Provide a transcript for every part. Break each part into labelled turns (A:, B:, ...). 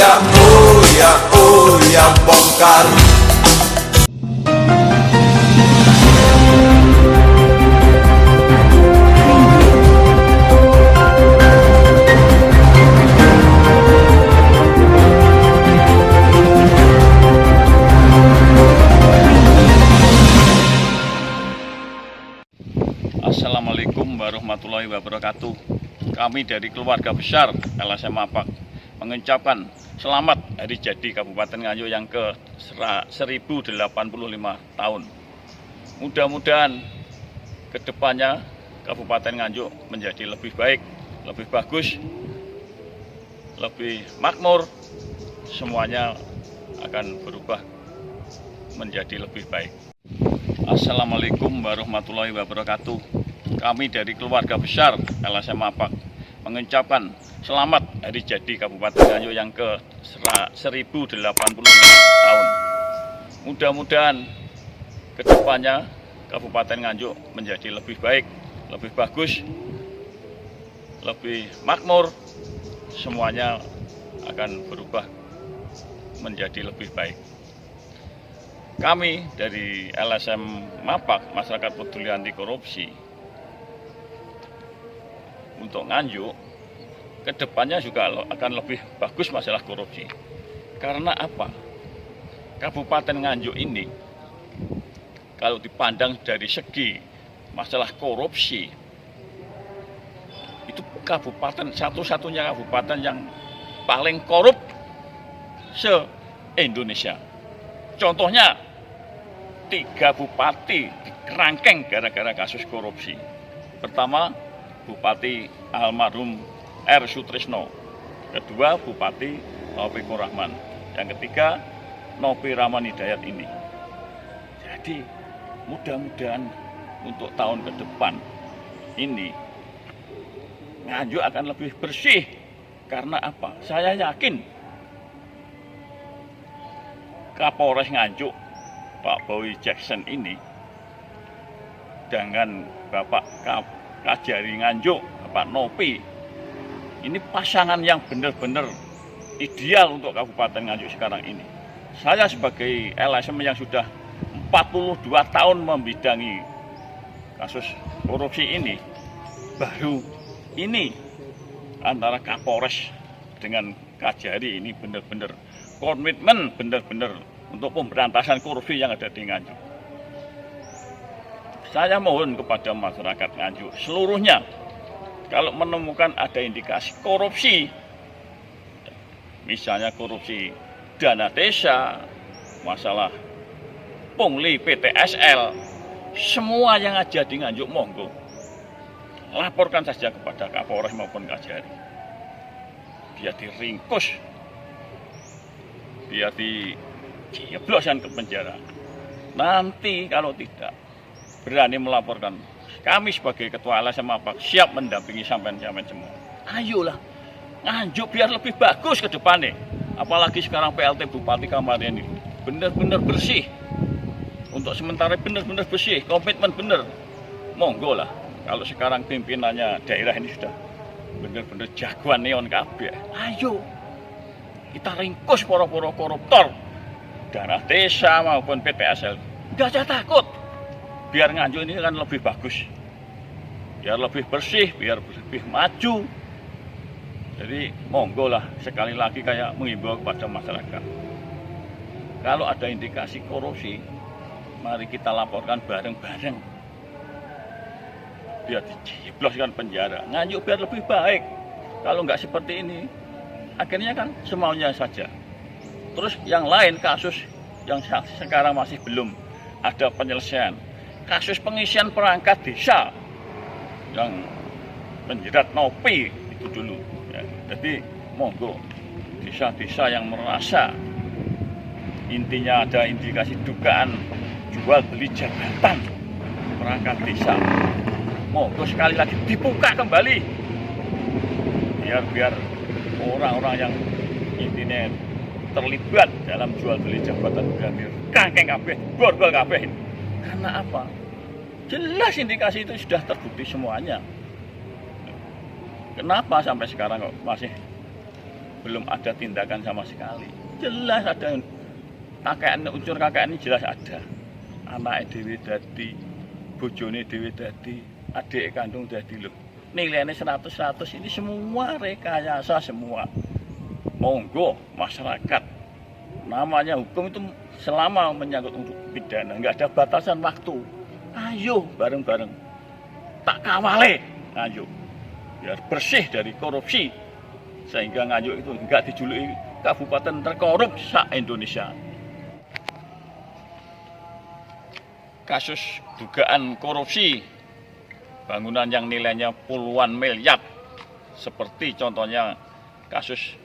A: oh ya bongkar.
B: Assalamualaikum warahmatullahi wabarakatuh. Kami dari keluarga besar LSM Mapak mengucapkan selamat hari jadi Kabupaten Nganjuk yang ke 1085 tahun. Mudah-mudahan kedepannya Kabupaten Nganjuk menjadi lebih baik, lebih bagus, lebih makmur. Semuanya akan berubah menjadi lebih baik. Assalamualaikum warahmatullahi wabarakatuh. Kami dari keluarga besar LSM Mapak mengucapkan selamat hari jadi Kabupaten Nganjuk yang ke 1085 tahun. Mudah-mudahan kedepannya Kabupaten Nganjuk menjadi lebih baik, lebih bagus, lebih makmur. Semuanya akan berubah menjadi lebih baik. Kami dari LSM Mapak, Masyarakat Peduli Anti Korupsi, untuk Nganjuk, kedepannya juga akan lebih bagus masalah korupsi. Karena apa? Kabupaten Nganjuk ini, kalau dipandang dari segi masalah korupsi, itu kabupaten satu-satunya kabupaten yang paling korup se-Indonesia. Contohnya, 3 bupati dikerangkeng gara-gara kasus korupsi. Pertama, Bupati almarhum R. Sutrisno. Kedua, Bupati Taufikur Rahman. Yang ketiga, Nopi Rahman Hidayat ini. Jadi, mudah-mudahan untuk tahun ke depan ini, Nganjuk akan lebih bersih. Karena apa? Saya yakin Kapolres Nganjuk, Pak Bowie Jackson ini, dengan Bapak Kajari Nganjuk, Bapak Nopi, ini pasangan yang benar-benar ideal untuk Kabupaten Nganjuk sekarang ini. Saya sebagai LSM yang sudah 42 tahun membidangi kasus korupsi ini, baru ini antara Kapolres dengan Kajari ini benar-benar komitmen benar-benar untuk pemberantasan korupsi yang ada di Nganjuk. Saya mohon kepada masyarakat Nganjuk seluruhnya, kalau menemukan ada indikasi korupsi, misalnya korupsi dana desa, masalah pungli PTSL, semua yang ada di Nganjuk monggo laporkan saja kepada Kapolres maupun Kajari. Dia diringkus, dia dijebloskan ke penjara. Nanti kalau tidak berani melaporkan, kami sebagai ketua LSM Mapak siap mendampingi sampean-sampean semua. Ayolah, Nganjuk biar lebih bagus ke depannya. Apalagi sekarang PLT Bupati kemarin ini benar-benar bersih. Untuk sementara benar-benar bersih, komitmen benar. Monggo lah, kalau sekarang pimpinannya daerah ini sudah benar-benar jagoan neon kabeh. Ayo, kita ringkus poro-poro koruptor, dana desa maupun PTSL. Nggak usah takut. Biar Nganjuk ini kan lebih bagus, biar lebih bersih, biar lebih maju. Jadi monggo lah, sekali lagi kayak mengimbau kepada masyarakat, kalau ada indikasi korupsi, mari kita laporkan bareng-bareng, biar dijebloskan penjara. Nganjuk biar lebih baik. Kalau nggak seperti ini, akhirnya kan semaunya saja. Terus yang lain kasus yang sekarang masih belum ada penyelesaian, kasus pengisian perangkat desa yang menjerat Nopi itu dulu. Ya, jadi monggo desa-desa yang merasa intinya ada indikasi dugaan jual beli jabatan perangkat desa, monggo sekali lagi dibuka kembali, biar orang-orang yang intinya terlibat dalam jual beli jabatan granir kangkeng kabeh, borgol kabeh. Karena apa? Jelas indikasi itu sudah terbukti semuanya. Kenapa sampai sekarang kok masih belum ada tindakan sama sekali. Jelas ada unsur KKN ini jelas ada. Anak dhewe dadi, bojone dhewe dadi, adik kandung dadi lho. Nilainya 100 ini semua rekayasa semua. Monggo masyarakat, namanya hukum itu selama menyangkut untuk pidana nggak ada batasan waktu. Ayo bareng-bareng tak kawale, ayo biar bersih dari korupsi sehingga Nganjuk itu nggak dijuluki kabupaten terkorup se-Indonesia. Kasus dugaan korupsi bangunan yang nilainya puluhan miliar, seperti contohnya kasus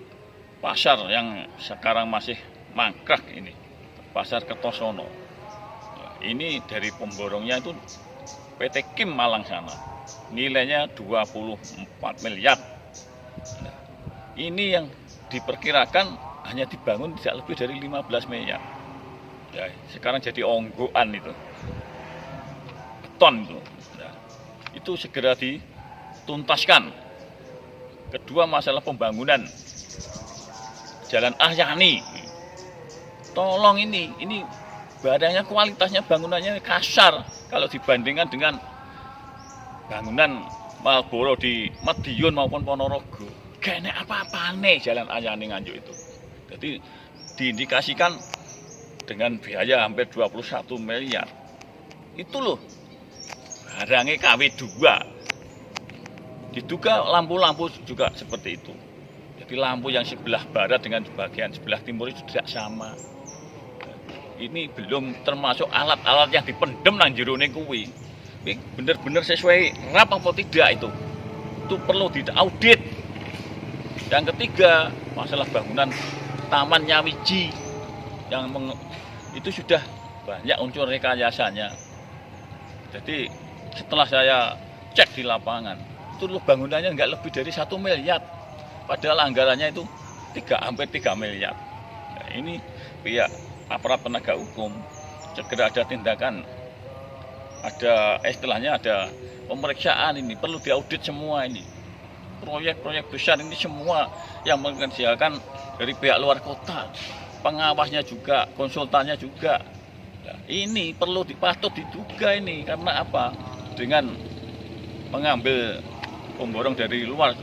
B: pasar yang sekarang masih mangkrak ini, Pasar Kertosono. Ini dari pemborongnya itu PT Kim Malang sana, nilainya 24 miliar. Nah, ini yang diperkirakan hanya dibangun tidak lebih dari 15 miliar. Ya, sekarang jadi onggoan itu, beton itu. Nah, itu segera dituntaskan. Kedua, masalah pembangunan Jalan Aryani. Tolong ini badannya, kualitasnya, bangunannya kasar kalau dibandingkan dengan bangunan Marlboro di Madiun maupun Ponorogo. Gak enak apa-apa nih Jalan Aryani Nganjuk itu. Jadi diindikasikan dengan biaya hampir 21 miliar. Itu loh barangnya KW2. Diduga lampu-lampu juga seperti itu. Jadi lampu yang sebelah barat dengan bagian sebelah timur itu tidak sama. Ini belum termasuk alat-alat yang dipendem nang jerone kuwi. Ini benar-benar sesuai RAP apa tidak itu? Itu perlu diaudit. Yang ketiga, masalah bangunan Taman Nyawiji yang itu sudah banyak unsur rekayasanya. Jadi setelah saya cek di lapangan, itu bangunannya nggak lebih dari 1 miliar. Padahal anggarannya itu hampir 3 miliar. Nah, ini pihak aparat penegak hukum segera ada tindakan, ada istilahnya ada pemeriksaan, ini perlu diaudit semua ini. Proyek-proyek besar ini semua yang mengerjakan dari pihak luar kota, pengawasnya juga, konsultannya juga. Nah, ini perlu patut diduga ini karena apa? Dengan mengambil pemborong dari luar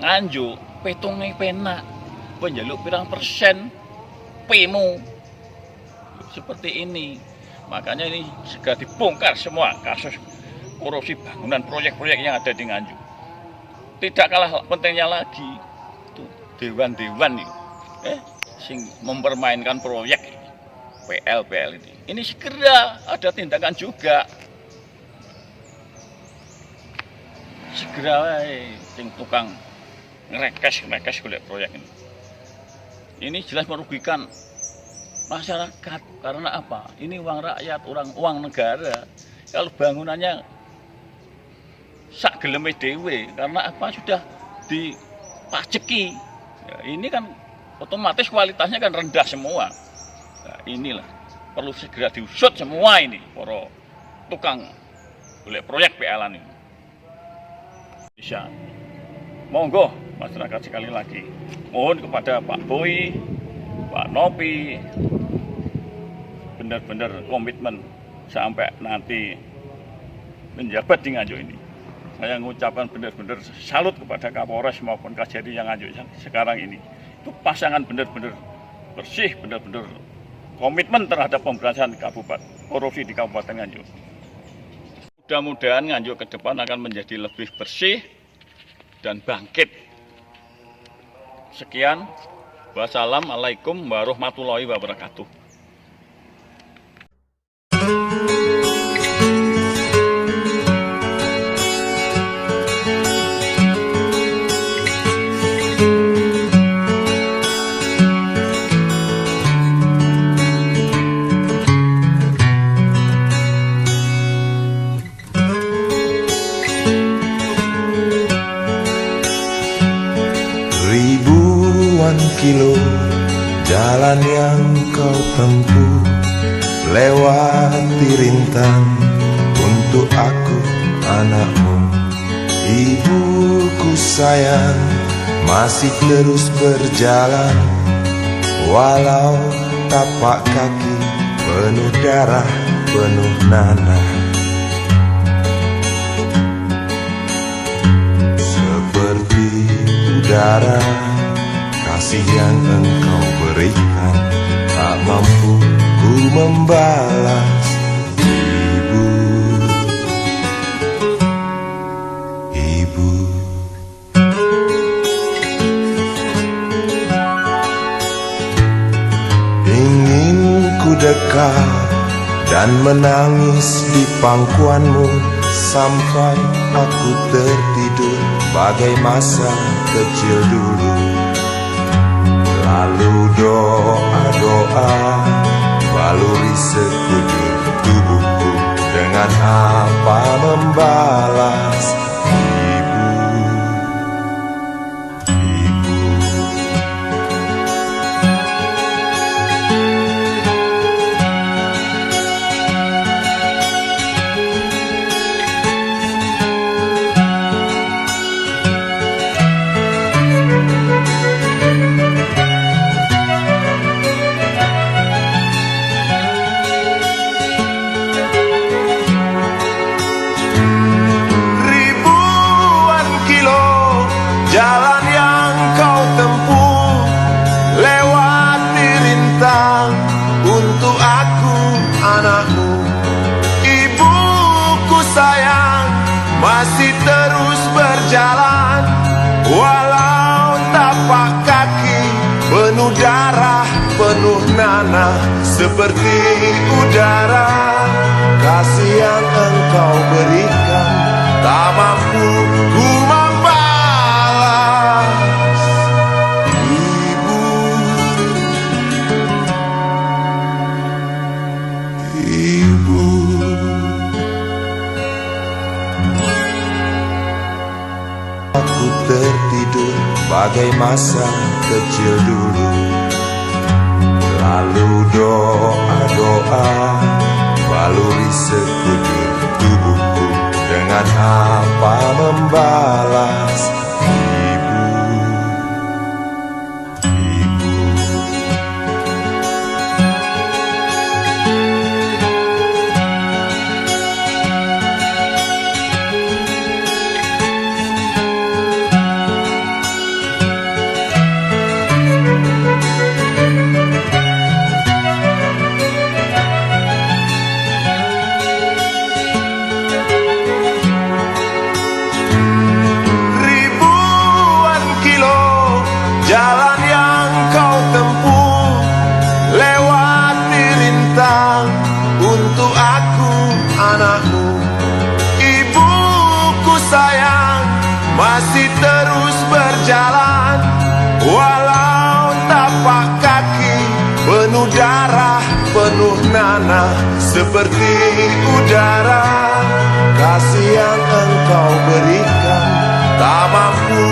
B: Nganjuk, petungnya penak, penjaluk pirang persen, pemu seperti ini. Makanya ini segera dibongkar semua kasus korupsi bangunan proyek-proyek yang ada di Nganjuk. Tidak kalah pentingnya lagi itu dewan-dewan ini, sing mempermainkan proyek PL ini. Ini segera ada tindakan juga. Segera sing tukang ngerekes golek proyek ini. Ini jelas merugikan masyarakat karena apa? Ini uang rakyat, uang negara. Kalau bangunannya sak geleme dhewe karena apa? Sudah dipajeki. Ya, ini kan otomatis kualitasnya kan rendah semua. Nah, inilah perlu segera diusut semua ini para tukang golek proyek PL ini. Bisa. Monggo masyarakat sekali lagi mohon kepada Pak Boy, Pak Nopi benar-benar komitmen sampai nanti menjabat di Nganjuk ini. Saya mengucapkan benar-benar salut kepada Kapolres maupun Kajari yang Nganjuk sekarang ini. Itu pasangan benar-benar bersih, benar-benar komitmen terhadap pemberantasan korupsi di Kabupaten Nganjuk. Mudah-mudahan Nganjuk ke depan akan menjadi lebih bersih dan bangkit. Sekian, wassalamualaikum warahmatullahi wabarakatuh.
A: Ribuan kilo jalan yang kau tempuh, lewati rintang untuk aku anakmu. Ibuku sayang, masih terus berjalan, walau tapak kaki penuh darah, penuh nanah. Seperti udara, kasih yang engkau berikan, tak mampu ku membalas. Ibu, ibu, ingin ku dekat dan menangis di pangkuanmu sampai aku tertidur bagai masa kecil dulu. Lalu doa-doa baluri sekujur tubuhku, dengan apa membalas. Ibu, ibu, jalan yang kau tempuh, lewati rintang untuk aku, anakmu. Ibuku sayang, masih terus berjalan, walau tapak kaki penuh darah, penuh nanah. Seperti udara, kasih yang engkau berikan, tak mampu ku ibu. Aku tertidur bagai masa kecil dulu. Lalu doa-doa baluri sekujur tubuhku, dengan apa membalas. Ibu, ibu, jalan yang kau tempuh, lewati rintang untuk aku, anakmu. Ibuku sayang, masih terus berjalan, walau tapak kaki penuh darah, penuh nanah. Seperti udara, kasih yang engkau berikan, tak mampu